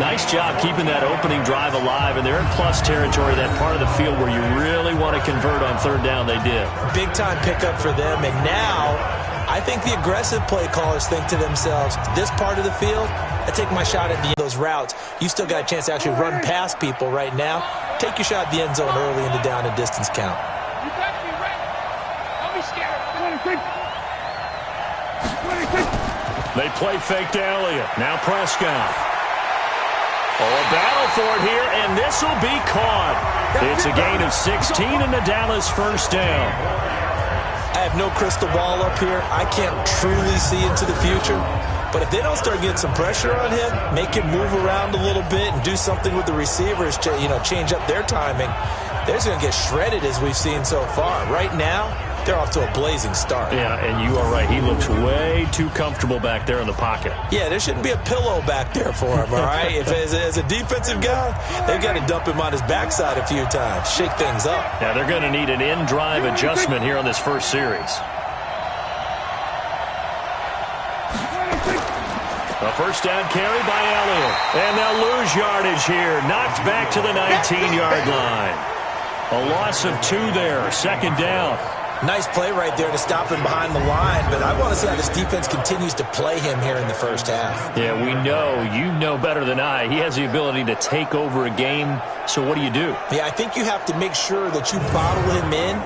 Nice job keeping that opening drive alive, and they're in plus territory, that part of the field where you really want to convert on third down. They did. Big-time pickup for them, and now I think the aggressive play callers think to themselves, this part of the field, I take my shot at those routes. You still got a chance to actually run past people right now. Take your shot at the end zone early in the down and distance count. You got me right. Don't be scared. They play fake to Elliott. Now Prescott. Oh, a battle for it here, and this will be caught. It's a gain of 16 and the Dallas first down. I have no crystal ball up here. I can't truly see into the future. But if they don't start getting some pressure on him, make him move around a little bit and do something with the receivers, change up their timing, they're just going to get shredded as we've seen so far. Right now, they're off to a blazing start. Yeah, and you are right. He looks way too comfortable back there in the pocket. Yeah, there shouldn't be a pillow back there for him, all right? If as a defensive guy, they've got to dump him on his backside a few times, shake things up. Yeah, they're going to need an in-drive adjustment here on this first series. A first down carry by Elliott. And they'll lose yardage here. Knocked back to the 19-yard line. A loss of 2 there. Second down. Nice play right there to stop him behind the line, but I want to see how this defense continues to play him here in the first half. Yeah, we know. You know better than I. He has the ability to take over a game, so what do you do? Yeah, I think you have to make sure that you bottle him in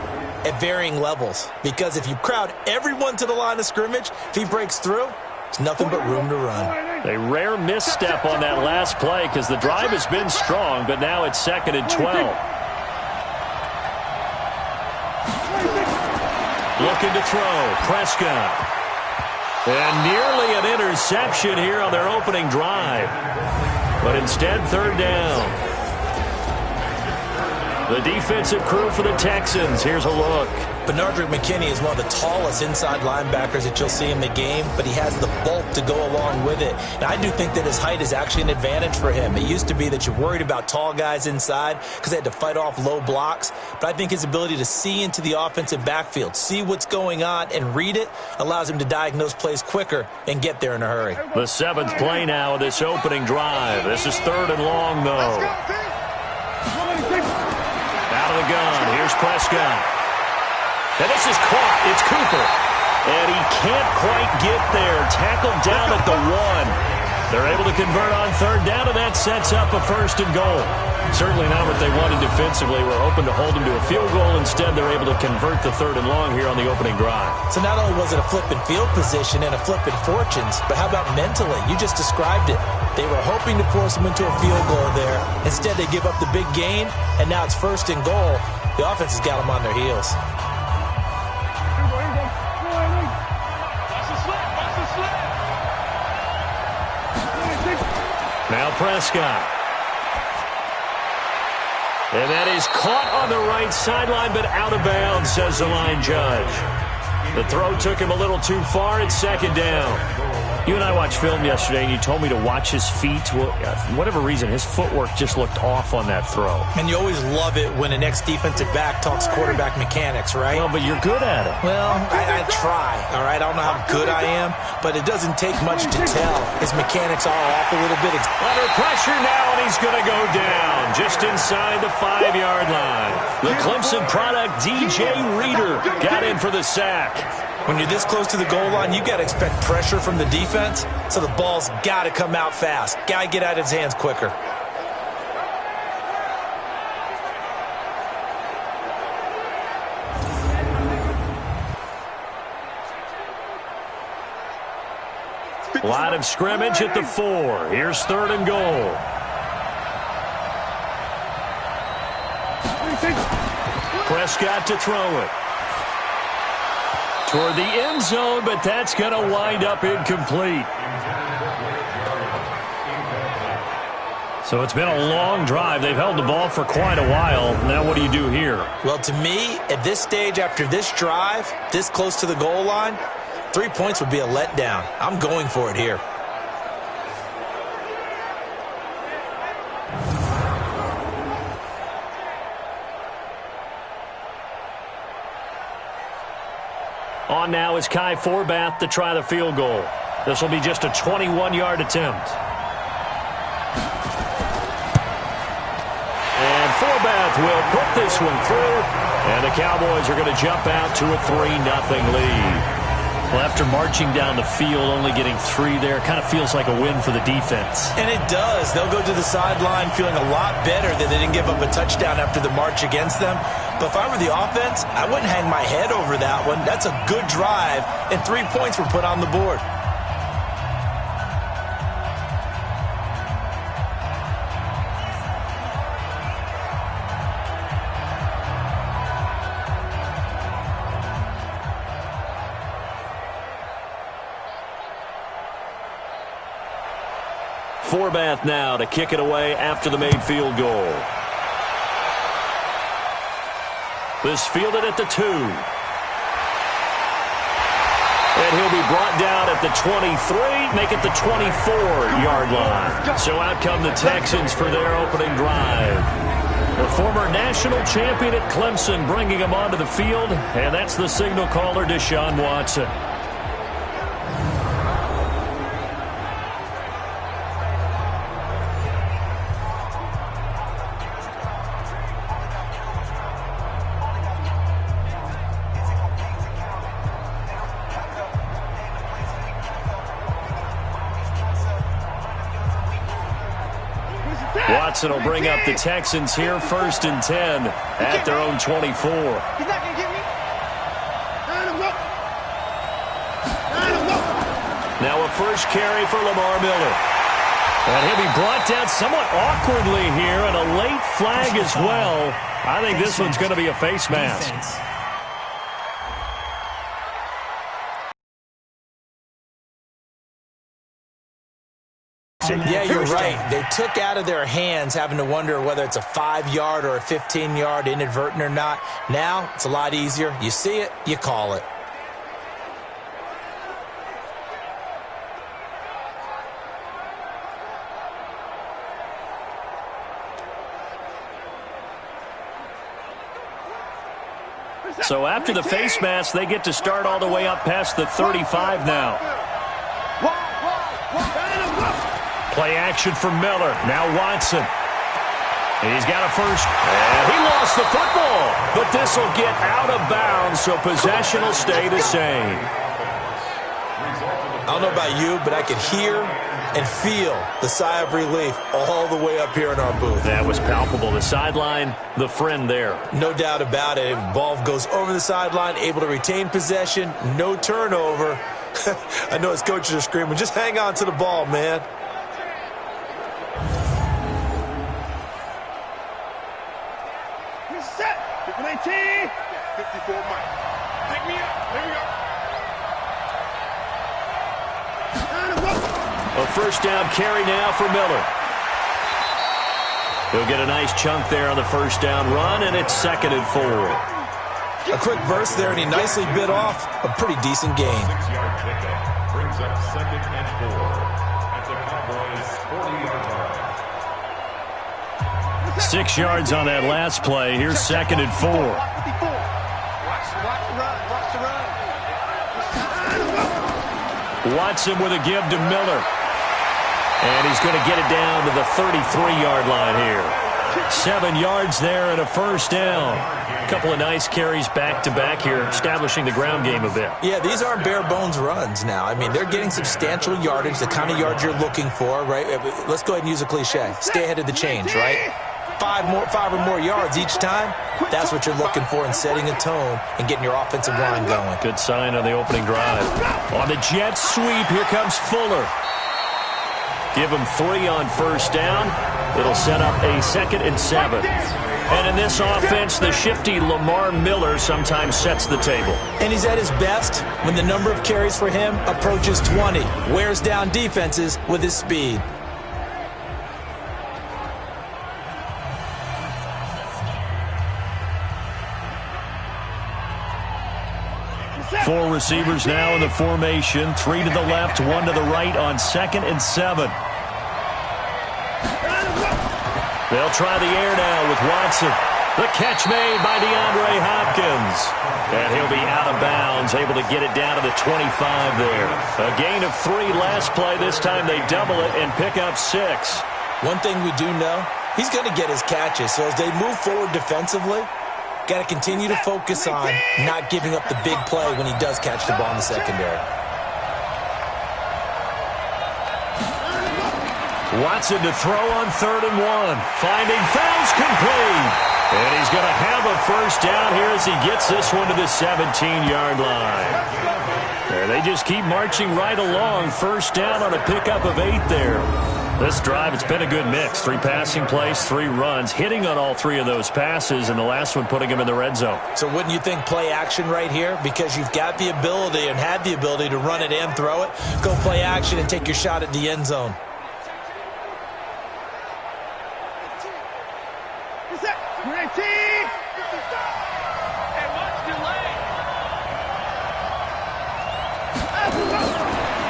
at varying levels, because if you crowd everyone to the line of scrimmage, if he breaks through, there's nothing but room to run. A rare misstep on that last play because the drive has been strong, but now it's 2nd and 12. Looking to throw. Prescott. And nearly an interception here on their opening drive. But instead, third down. The defensive crew for the Texans. Here's a look. Benardrick McKinney is one of the tallest inside linebackers that you'll see in the game, but he has the bulk to go along with it. Now, I do think that his height is actually an advantage for him. It used to be that you're worried about tall guys inside because they had to fight off low blocks, but I think his ability to see into the offensive backfield, see what's going on, and read it allows him to diagnose plays quicker and get there in a hurry. The 7th play now of this opening drive. This is 3rd and long, though. Out of the gun. Here's Prescott. And this is caught. It's Cooper. And he can't quite get there. Tackled down at the 1. They're able to convert on third down, and that sets up a 1st and goal. Certainly not what they wanted defensively. We're hoping to hold them to a field goal. Instead, they're able to convert the 3rd and long here on the opening drive. So not only was it a flipping field position and a flipping fortunes, but how about mentally? You just described it. They were hoping to force them into a field goal there. Instead, they give up the big gain, and now it's 1st and goal. The offense has got them on their heels. Now Prescott. And that is caught on the right sideline, but out of bounds, says the line judge. The throw took him a little too far. It's 2nd down. You and I watched film yesterday, and you told me to watch his feet. Well, for whatever reason, his footwork just looked off on that throw. And you always love it when an ex-defensive back talks quarterback mechanics, right? Well, but you're good at it. Well, I try, all right? I don't know how good I am, but it doesn't take much to tell. His mechanics are off a little bit. Under pressure now, and he's going to go down just inside the 5-yard line. The Clemson product, DJ Reader, got in for the sack. When you're this close to the goal line, you got to expect pressure from the defense, so the ball's got to come out fast. Got to get out of his hands quicker. Line of scrimmage at the 4. Here's 3rd and goal. Prescott to throw it. Toward the end zone, but that's going to wind up incomplete. So it's been a long drive. They've held the ball for quite a while. Now what do you do here? Well, to me, at this stage, after this drive, this close to the goal line, 3 points would be a letdown. I'm going for it here. On now is Kai Forbath to try the field goal. This will be just a 21-yard attempt. Forbath will put this one through, and the Cowboys are going to jump out to a 3-0 lead. Well, after marching down the field, only getting 3 there, kind of feels like a win for the defense. And it does. They'll go to the sideline feeling a lot better that they didn't give up a touchdown after the march against them. But if I were the offense, I wouldn't hang my head over that one. That's a good drive, and 3 points were put on the board. Forbath now to kick it away after the made field goal. This fielded at the 2. And he'll be brought down at the 23, make it the 24-yard line. So out come the Texans for their opening drive. The former national champion at Clemson bringing him onto the field, and that's the signal caller, Deshaun Watson. Watson will bring up the Texans here, 1st and 10 at their own 24. He's not going to get me. Now a first carry for Lamar Miller. And he'll be brought down somewhat awkwardly here, and a late flag as well. I think this one's going to be a face mask. Yeah, you're right. They took out of their hands having to wonder whether it's a 5-yard or a 15-yard inadvertent or not. Now, it's a lot easier. You see it, you call it. So after the face mask, they get to start all the way up past the 35 now. Play action for Miller. Now Watson. He's got a first. And he lost the football. But this will get out of bounds, so possession will stay the same. I don't know about you, but I could hear and feel the sigh of relief all the way up here in our booth. That was palpable. The sideline, the friend there. No doubt about it. Ball goes over the sideline, able to retain possession, no turnover. I know his coaches are screaming, just hang on to the ball, man. Set. 19. 54 Mike. Pick me up. Here we go. A first down carry now for Miller. He'll get a nice chunk there on the first down run, and it's 2nd and 4. A quick burst there, and he nicely bit off a pretty decent gain. 6-yard pickup brings up 2nd and 4 at the Cowboys' 40-yard line. 6 yards on that last play. Here's 2nd and 4. Watson with a give to Miller. And he's going to get it down to the 33-yard line here. 7 yards there and a first down. A couple of nice carries back-to-back here, establishing the ground game a bit. Yeah, these aren't bare-bones runs now. I mean, they're getting substantial yardage, the kind of yards you're looking for, right? Let's go ahead and use a cliche. Stay ahead of the change, right? 5 or more yards each time. That's what you're looking for in setting a tone and getting your offensive line going. Good sign on the opening drive. On the jet sweep, here comes Fuller. Give him 3 on first down. It'll set up a 2nd and 7. And in this offense, the shifty Lamar Miller sometimes sets the table. And he's at his best when the number of carries for him approaches 20. Wears down defenses with his speed. Four receivers now in the formation. 3 to the left, 1 to the right on 2nd and 7. They'll try the air now with Watson. The catch made by DeAndre Hopkins. And he'll be out of bounds, able to get it down to the 25 there. A gain of 3 last play. This time they double it and pick up 6. One thing we do know He's going to get his catches. So as they move forward defensively, got to continue to focus on not giving up the big play when he does catch the ball in the secondary. Watson to throw on 3rd and 1. Finding fouls complete. And he's going to have a first down here as he gets this one to the 17-yard line. And they just keep marching right along. First down on a pickup of 8 there. This drive, it's been a good mix. 3 passing plays, 3 runs, hitting on all 3 of those passes, and the last one putting him in the red zone. So wouldn't you think play action right here? Because you've got the ability and had the ability to run it and throw it. Go play action and take your shot at the end zone.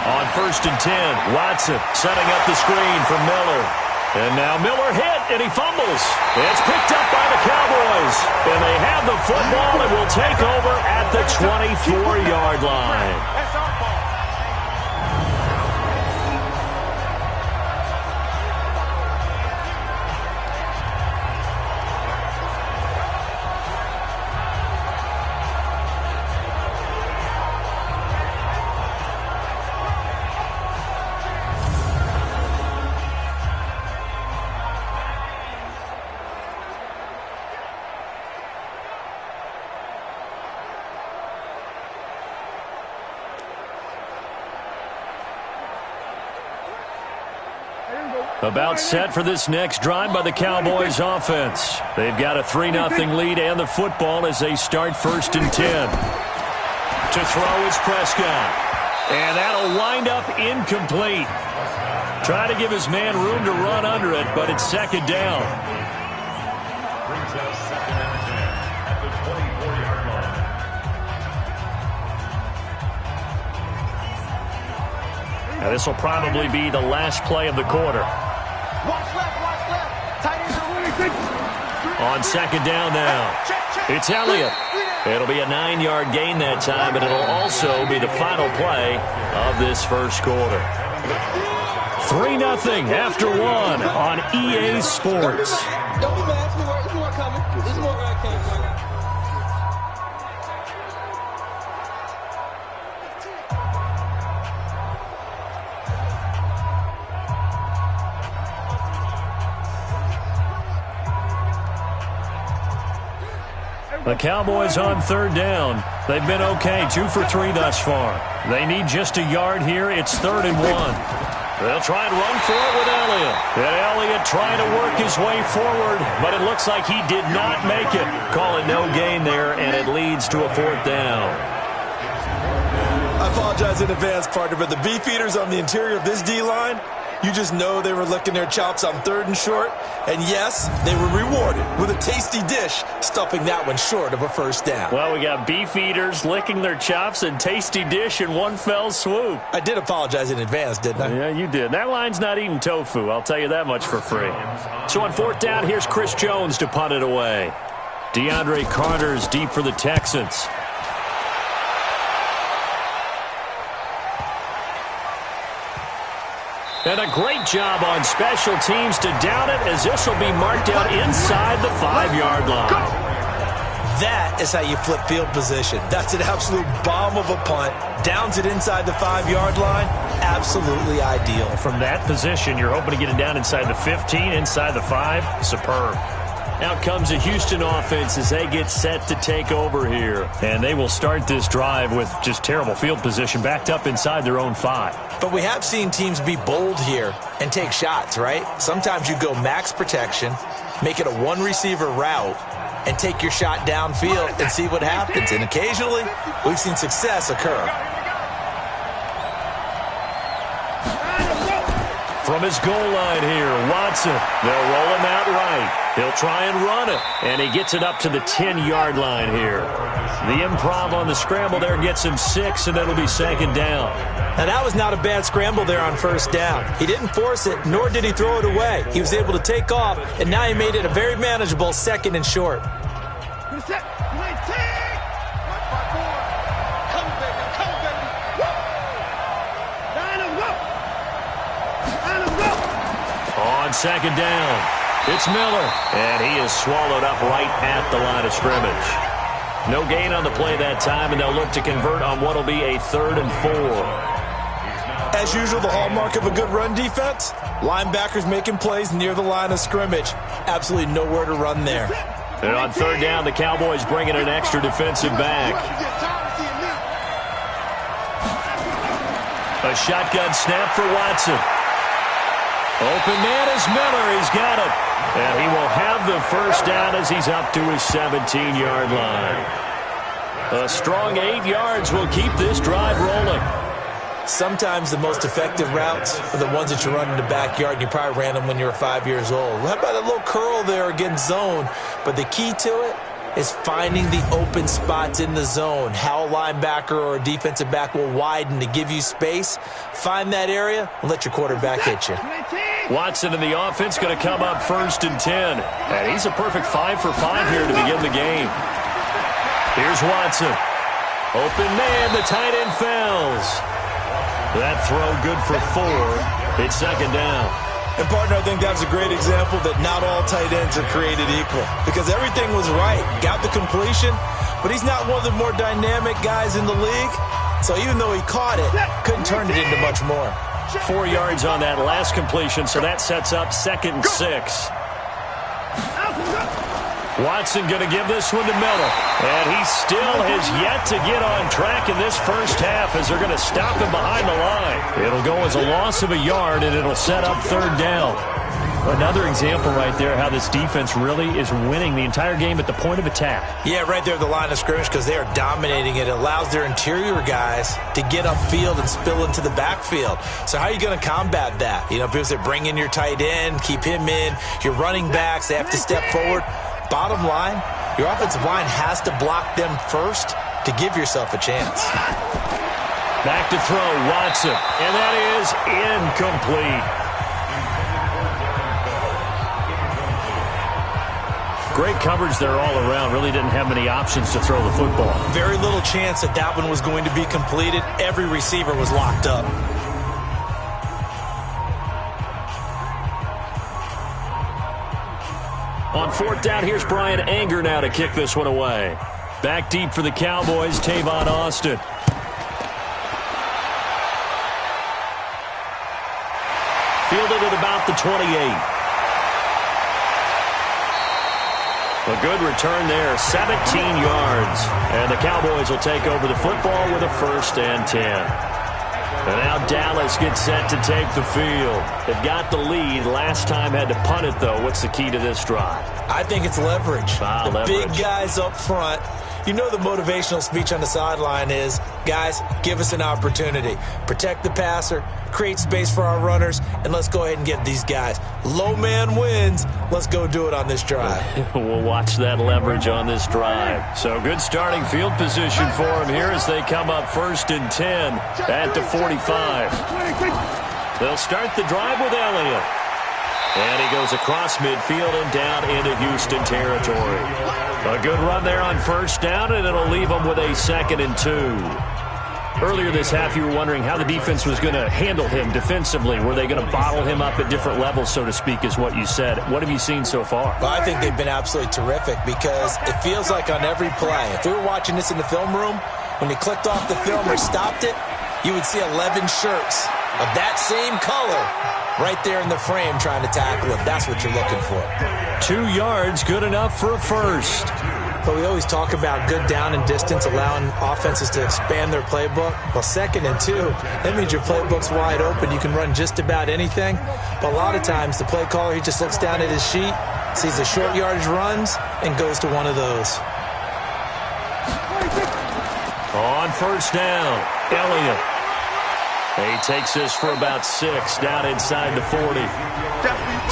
On 1st and 10, Watson setting up the screen for Miller. And now Miller hit, and he fumbles. It's picked up by the Cowboys. And they have the football and will take over at the 24-yard line. About set for this next drive by the Cowboys offense. They've got a 3-0 lead and the football as they start 1st and 10. To throw is Prescott. And that'll wind up incomplete. Trying to give his man room to run under it, but it's 2nd down. Brings up 2nd and 10 at the 24-yard line. Now this will probably be the last play of the quarter. Watch left. Tight ends are winning. On 2nd down now, it's Elliott. It'll be a 9-yard gain that time, but it'll also be the final play of this first quarter. 3-0 after 1 on EA Sports. Don't be mad. There's more coming. There's more where I came from. The Cowboys on 3rd down. They've been okay, 2 for 3 thus far. They need just a yard here. It's 3rd and 1. They'll try and run for it with Elliott. And Elliott trying to work his way forward, but it looks like he did not make it. Call it no gain there, and it leads to a 4th down. I apologize in advance, partner, but the beefeaters on the interior of this D-line, you just know they were licking their chops on 3rd and short. And yes, they were rewarded with a tasty dish, stuffing that one short of a first down. Well, we got beef eaters licking their chops and tasty dish in one fell swoop. I did apologize in advance, didn't I? Yeah, you did. That line's not eating tofu, I'll tell you that much for free. So on 4th down, here's Chris Jones to punt it away. DeAndre Carter's deep for the Texans. And a great job on special teams to down it, as this will be marked out inside the 5-yard line. That is how you flip field position. That's an absolute bomb of a punt. Downs it inside the 5-yard line. Absolutely ideal. From that position, you're hoping to get it down inside the 15, inside the 5. Superb. Out comes the Houston offense as they get set to take over here. And they will start this drive with just terrible field position, backed up inside their own 5. But we have seen teams be bold here and take shots, right? Sometimes you go max protection, make it a one-receiver route, and take your shot downfield and see what happens. And occasionally, we've seen success occur. From his goal line here, Watson. They'll roll him out right. He'll try and run it. And he gets it up to the 10-yard line here. The improv on the scramble there gets him 6, and it'll be 2nd down. Now, that was not a bad scramble there on 1st down. He didn't force it, nor did he throw it away. He was able to take off, and now he made it a very manageable 2nd and short. On 2nd down, It's Miller, and he is swallowed up right at the line of scrimmage. No gain on the play that time, and they'll look to convert on what will be a 3rd and 4. As usual, the hallmark of a good run defense, linebackers making plays near the line of scrimmage. Absolutely nowhere to run there. And on 3rd down, the Cowboys bring in an extra defensive back. A shotgun snap for Watson. Open man is Miller. He's got it. And he will have the first down as he's up to his 17-yard line. A strong 8 yards will keep this drive rolling. Sometimes the most effective routes are the ones that you run in the backyard, and you probably ran them when you were 5 years old. How about a little curl there against zone? But the key to it is finding the open spots in the zone. How a linebacker or a defensive back will widen to give you space. Find that area and let your quarterback hit you. Watson in the offense going to come up 1st and 10. And he's a perfect 5 for 5 here to begin the game. Here's Watson. Open man, the tight end fails. That throw good for 4. It's 2nd down. And, partner, I think that was a great example that not all tight ends are created equal. Because everything was right. Got the completion, but he's not one of the more dynamic guys in the league. So even though he caught it, couldn't turn it into much more. 4 yards on that last completion, so that sets up 2nd and 6. Watson going to give this one to Miller. And he still has yet to get on track in this first half as they're going to stop him behind the line. It'll go as a loss of a yard, and it'll set up 3rd down. Another example right there how this defense really is winning the entire game at the point of attack. Yeah, right there at the line of scrimmage because they are dominating it. It allows their interior guys to get upfield and spill into the backfield. So how are you going to combat that? You know, people say bring in your tight end, keep him in. Your running backs, they have to step forward. Bottom line, your offensive line has to block them first to give yourself a chance. Back to throw, Watson. And that is incomplete. Great coverage there all around. Really didn't have many options to throw the football. Very little chance that that one was going to be completed. Every receiver was locked up. On 4th down, here's Brian Anger now to kick this one away. Back deep for the Cowboys, Tavon Austin. Fielded at about the 28. A good return there, 17 yards. And the Cowboys will take over the football with a 1st and 10. And now Dallas gets set to take the field. They've got the lead. Last time had to punt it, though. What's the key to this drive? I think it's leverage. Leverage. Big guys up front. You know the motivational speech on the sideline is, guys, give us an opportunity. Protect the passer, create space for our runners, and let's go ahead and get these guys. Low man wins. Let's go do it on this drive. We'll watch that leverage on this drive. So good starting field position for them here as they come up 1st and 10 at the 45. They'll start the drive with Elliott. And he goes across midfield and down into Houston territory. A good run there on 1st down, and it'll leave them with a 2nd and 2. Earlier this half, you were wondering how the defense was going to handle him defensively. Were they going to bottle him up at different levels, so to speak, is what you said. What have you seen so far? Well, I think they've been absolutely terrific because it feels like on every play, if we were watching this in the film room, when you clicked off the film or stopped it, you would see 11 shirts of that same color right there in the frame trying to tackle him. That's what you're looking for. 2 yards, good enough for a 1st. But we always talk about good down and distance, allowing offenses to expand their playbook. Well, 2nd and 2, that means your playbook's wide open. You can run just about anything. But a lot of times, the play caller, he just looks down at his sheet, sees the short yardage runs, and goes to one of those. On 1st down, Elliott. He takes this for about 6 down inside the 40.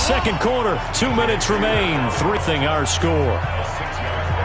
2nd quarter, 2 minutes remain. 3-0 our score.